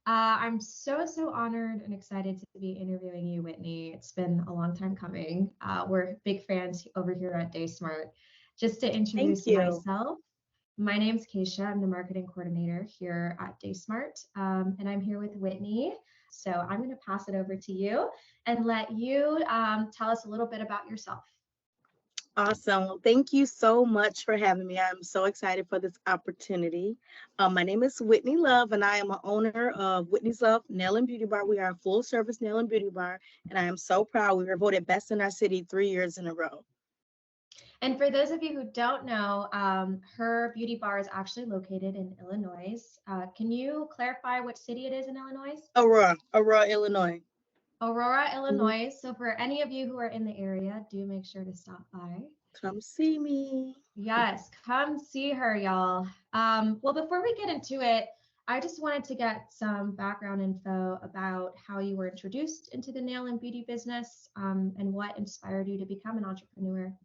I'm so honored and excited to be interviewing you, Whitney. It's been a long time coming. We're big fans over here at DaySmart. Just to Thank introduce you. myself, my name's Keisha. I'm the marketing coordinator here at DaySmart, and I'm here with Whitney. So I'm going to pass it over to you and let you tell us a little bit about yourself. Awesome. Well, thank you so much for having me. I'm so excited for this opportunity. My name is Whitney Love, and I am an owner of Whitney's Love Nail and Beauty Bar. We are a full service nail and beauty bar, and I am so proud we were voted best in our city 3 years in a row. And for those of you who don't know, her beauty bar is actually located in Illinois. Can you clarify which city it is in Illinois? Aurora, Illinois. Aurora, Mhm. Illinois. So for any of you who are in the area, do make sure to stop by. Come see me. Yes, come see her, y'all. Well, before we get into it, I just wanted to get some background info about how you were introduced into the nail and beauty business, and what inspired you to become an entrepreneur.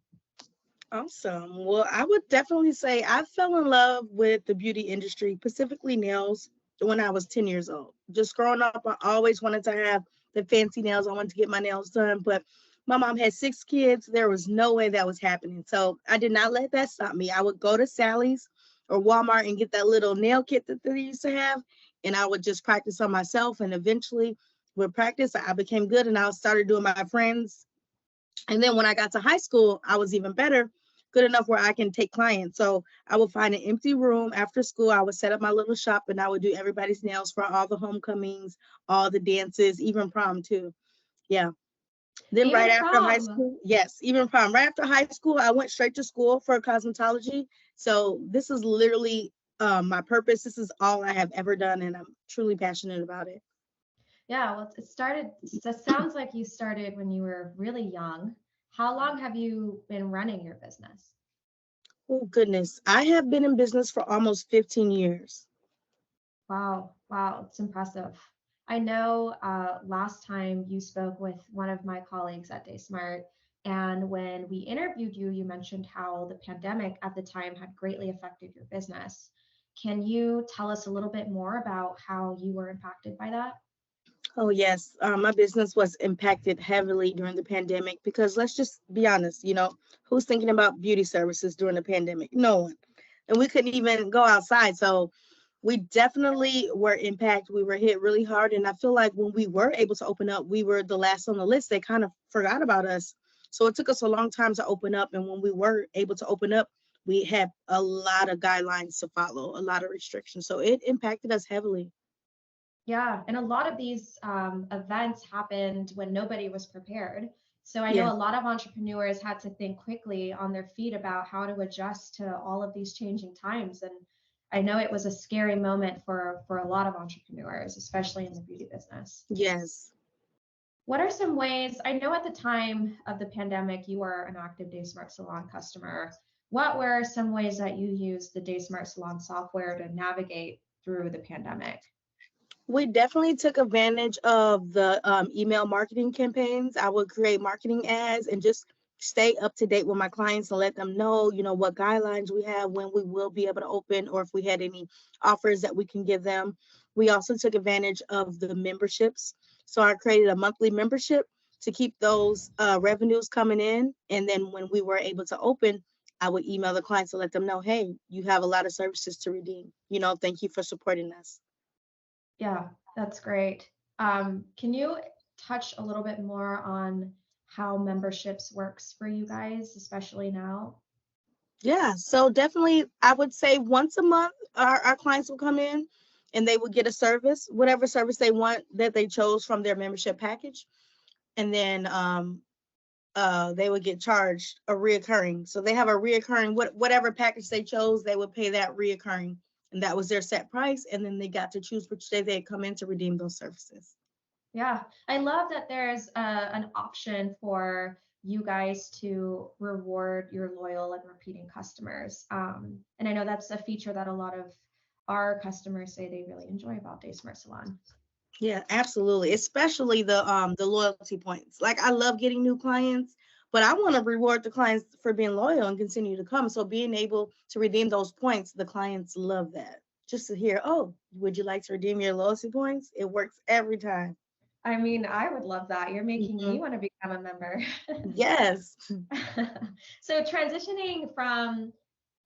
Awesome. Well, I would definitely say I fell in love with the beauty industry, specifically nails, when I was 10 years old. Just growing up, I always wanted to have the fancy nails. I wanted to get my nails done, but my mom had 6 kids. There was no way that was happening. So I did not let that stop me. I would go to Sally's or Walmart and get that little nail kit that they used to have, and I would just practice on myself. And eventually, with practice, I became good and I started doing my friends. And then when I got to high school, I was even better, good enough where I can take clients. So I would find an empty room after school. I would set up my little shop and I would do everybody's nails for all the homecomings, all the dances, even prom too. Yeah. Then right Even after high prom. school, yes, even prom. Right after high school, I went straight to school for cosmetology. So this is literally my purpose. This is all I have ever done, and I'm truly passionate about it. Yeah, well, it started, it sounds like you started when you were really young. How long have you been running your business? Oh, goodness. I have been in business for almost 15 years. Wow, wow, it's impressive. I know last time you spoke with one of my colleagues at DaySmart, and when we interviewed you, you mentioned how the pandemic at the time had greatly affected your business. Can you tell us a little bit more about how you were impacted by that? Oh, yes. My business was impacted heavily during the pandemic because let's just be honest, who's thinking about beauty services during the pandemic? No one. And we couldn't even go outside. So we definitely were impacted. We were hit really hard. And I feel like when we were able to open up, we were the last on the list. They kind of forgot about us. So it took us a long time to open up. And when we were able to open up, we had a lot of guidelines to follow, a lot of restrictions. So it impacted us heavily. Yeah, and a lot of these events happened when nobody was prepared. So I know Yeah. a lot of entrepreneurs had to think quickly on their feet about how to adjust to all of these changing times. And I know it was a scary moment for a lot of entrepreneurs, especially in the beauty business. Yes. What are some ways? I know at the time of the pandemic, you were an active DaySmart Salon customer. What were some ways that you used the DaySmart Salon software to navigate through the pandemic? We definitely took advantage of the email marketing campaigns. I would create marketing ads and just stay up to date with my clients and let them know, what guidelines we have, when we will be able to open, or if we had any offers that we can give them. We also took advantage of the memberships. So I created a monthly membership to keep those revenues coming in. And then when we were able to open, I would email the clients to let them know, hey, you have a lot of services to redeem. Thank you for supporting us. Yeah, that's great. Can you touch a little bit more on how memberships works for you guys, especially now? Yeah, so definitely, I would say once a month, our clients will come in and they will get a service, whatever service they want that they chose from their membership package. And then they would get charged a reoccurring. So they have a reoccurring, whatever package they chose, they would pay that reoccurring. And that was their set price. And then they got to choose which day they'd come in to redeem those services. Yeah, I love that there's an option for you guys to reward your loyal and repeating customers. And I know that's a feature that a lot of our customers say they really enjoy about DaySmart Salon. Yeah, absolutely. Especially the loyalty points. Like I love getting new clients, but I want to reward the clients for being loyal and continue to come. So being able to redeem those points, the clients love that. just to hear, oh, would you like to redeem your loyalty points? It works every time. I mean, I would love that. You're making me Mhm. want to become a member. Yes. So transitioning from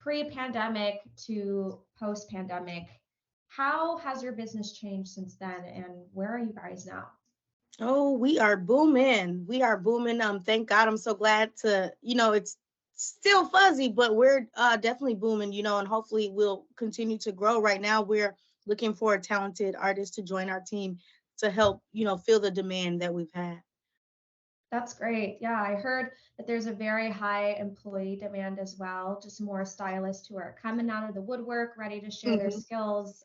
pre-pandemic to post-pandemic, how has your business changed since then, and where are you guys now? Oh, we are booming. We are booming. Thank God. I'm so glad to, it's still fuzzy, but we're definitely booming, and hopefully we'll continue to grow. Right now, we're looking for a talented artist to join our team to help, fill the demand that we've had. That's great. Yeah, I heard that there's a very high employee demand as well, just more stylists who are coming out of the woodwork, ready to share their Hmm. skills.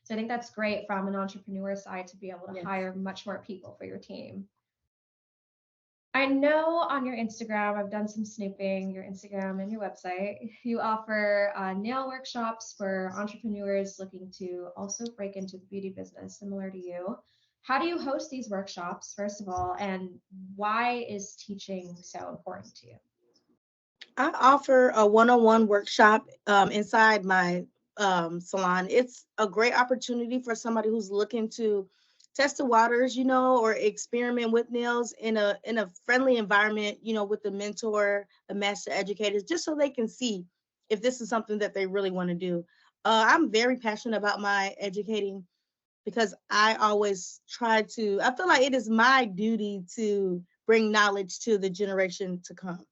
So I think that's great from an entrepreneur side to be able to Yes. hire much more people for your team. I know on your Instagram, I've done some snooping, your Instagram and your website. You offer nail workshops for entrepreneurs looking to also break into the beauty business, similar to you. How do you host these workshops, first of all, and why is teaching so important to you? I offer a one-on-one workshop inside my salon. It's a great opportunity for somebody who's looking to test the waters, or experiment with nails in a friendly environment, with a mentor, a master educator, just so they can see if this is something that they really want to do. I'm very passionate about my educating because I always try to. I feel like it is my duty to bring knowledge to the generation to come.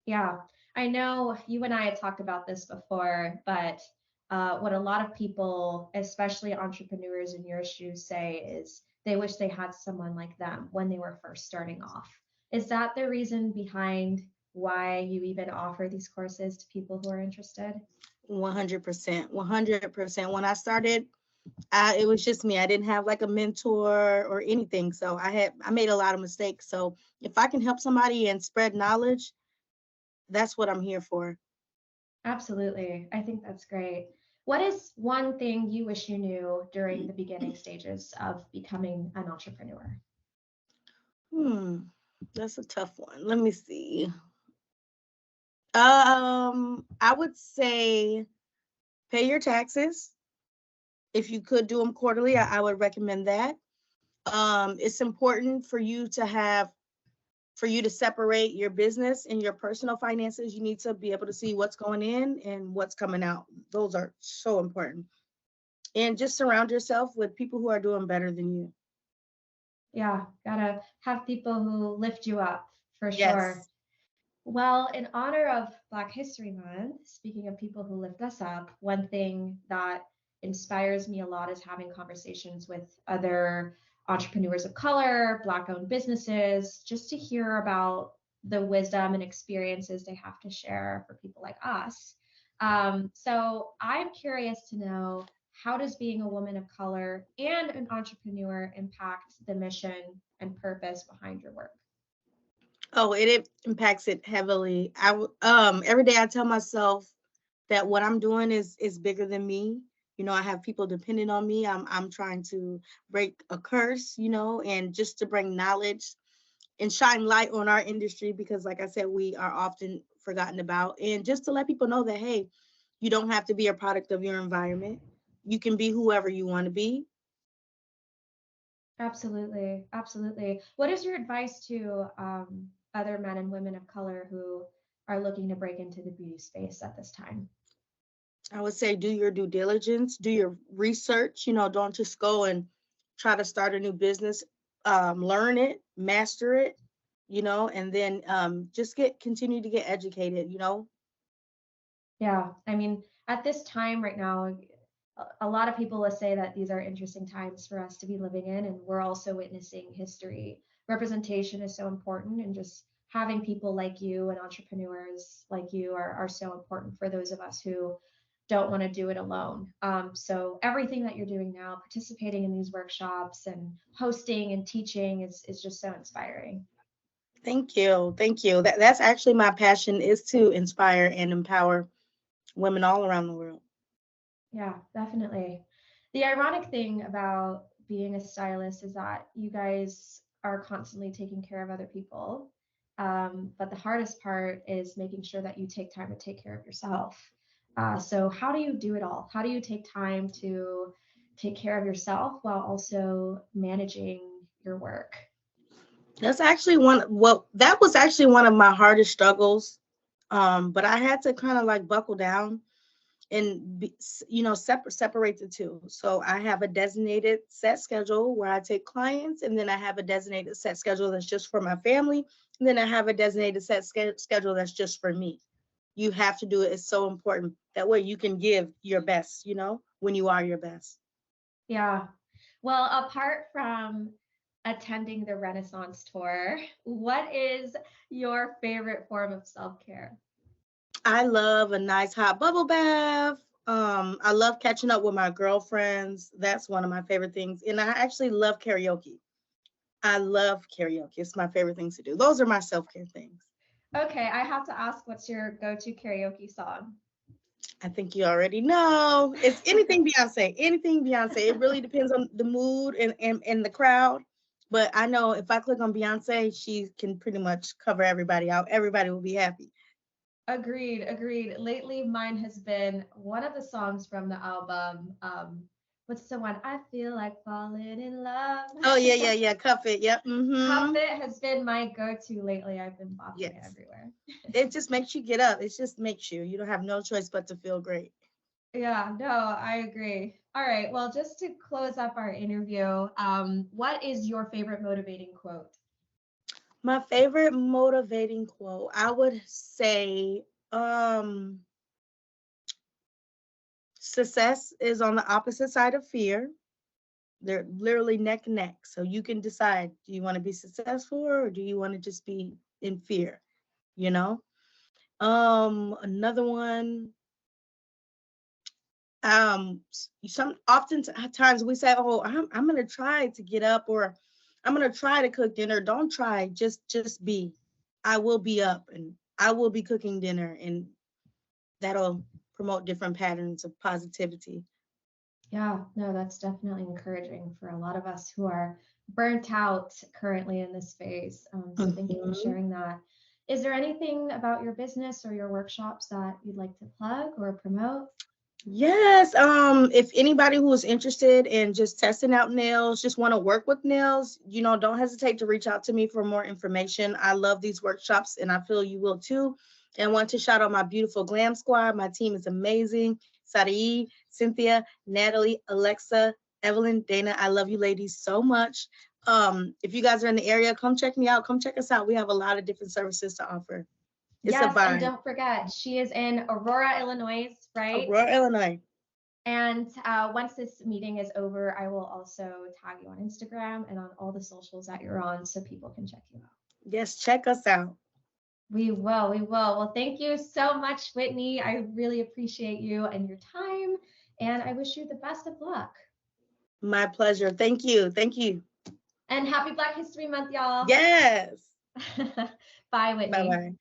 Yeah, I know you and I had talked about this before, but what a lot of people, especially entrepreneurs in your shoes, say is they wish they had someone like them when they were first starting off. Is that the reason behind why you even offer these courses to people who are interested? 100%. 100%. When I started, it was just me. I didn't have like a mentor or anything. So I made a lot of mistakes. So if I can help somebody and spread knowledge, that's what I'm here for. Absolutely. I think that's great. What is one thing you wish you knew during the beginning stages of becoming an entrepreneur? Hmm, that's a tough one. Let me see. I would say pay your taxes. If you could do them quarterly, I would recommend that. It's important for you to separate your business and your personal finances. You need to be able to see what's going in and what's coming out. Those are so important. And just surround yourself with people who are doing better than you. Yeah, gotta have people who lift you up for sure. Yes. Well, in honor of Black History Month, speaking of people who lift us up, one thing that inspires me a lot is having conversations with other entrepreneurs of color, Black owned businesses, just to hear about the wisdom and experiences they have to share for people like us. So I'm curious to know, how does being a woman of color and an entrepreneur impact the mission and purpose behind your work? Oh, it impacts it heavily. Every day I tell myself that what I'm doing is bigger than me. I have people depending on me. I'm trying to break a curse, and just to bring knowledge and shine light on our industry because like I said, we are often forgotten about. And just to let people know that hey, you don't have to be a product of your environment. You can be whoever you want to be. Absolutely, absolutely. What is your advice to other men and women of color who are looking to break into the beauty space at this time? I would say do your due diligence, do your research, don't just go and try to start a new business. Learn it, master it, and then just continue to get educated. Yeah, I mean, at this time right now, a lot of people will say that these are interesting times for us to be living in, and we're also witnessing history. Representation is so important, and just having people like you and entrepreneurs like you are so important for those of us who don't want to do it alone. So everything that you're doing now, participating in these workshops and hosting and teaching is just so inspiring. Thank you. Thank you. That's actually my passion is to inspire and empower women all around the world. Yeah, definitely. The ironic thing about being a stylist is that you guys are constantly taking care of other people. But the hardest part is making sure that you take time to take care of yourself. So how do you do it all? How do you take time to take care of yourself while also managing your work? That's actually one. Well, that was actually one of my hardest struggles. But I had to kind of like buckle down and separate the two. So I have a designated set schedule where I take clients, and then I have a designated set schedule that's just for my family, and then I have a designated set schedule that's just for me. You have to do it. It's so important. That way you can give your best, when you are your best. Yeah. Well, apart from attending the Renaissance tour, what is your favorite form of self-care? I love a nice hot bubble bath. I love catching up with my girlfriends. That's one of my favorite things. And I actually love karaoke. I love karaoke. It's my favorite things to do. Those are my self-care things. Okay, I have to ask, what's your go-to karaoke song? I think you already know. It's anything Beyonce. Anything Beyonce. It really depends on the mood and the crowd. But I know if I click on Beyonce, she can pretty much cover everybody out. Everybody will be happy. Agreed, agreed. Lately, mine has been one of the songs from the album. What's the one? I feel like falling in love. Oh yeah, yeah, yeah. Cuff it. Yep. Cuff Mm-hmm. It has been my go-to lately. I've been bopping it Yes. everywhere. It just makes you get up. It just makes you. You don't have no choice but to feel great. Yeah, no, I agree. All right, well, just to close up our interview, what is your favorite motivating quote? My favorite motivating quote, I would say, um, success is on the opposite side of fear. They're literally neck and neck. So you can decide, do you want to be successful or do you want to just be in fear? You know? Another one, some oftentimes we say, oh, I'm gonna try to get up, or I'm gonna try to cook dinner. Don't try, just be. I will be up and I will be cooking dinner, and that'll promote different patterns of positivity. Yeah, no, that's definitely encouraging for a lot of us who are burnt out currently in this phase. So thank you for Mhm. sharing that. Is there anything about your business or your workshops that you'd like to plug or promote? Yes. If anybody who is interested in just testing out nails, just want to work with nails, don't hesitate to reach out to me for more information. I love these workshops and I feel you will too. And want to shout out my beautiful glam squad. My team is amazing. Sadie, Cynthia, Natalie, Alexa, Evelyn, Dana. I love you ladies so much. If you guys are in the area, come check me out. Come check us out. We have a lot of different services to offer. It's a Yes, and vibe. don't forget, she is in Aurora, Illinois, right? Aurora, Illinois. And once this meeting is over, I will also tag you on Instagram and on all the socials that you're on so people can check you out. Yes, check us out. We will, we will. Well, thank you so much, Whitney. I really appreciate you and your time, and I wish you the best of luck. My pleasure. Thank you. Thank you. And happy Black History Month, y'all. Yes. Bye, Bye Whitney. bye.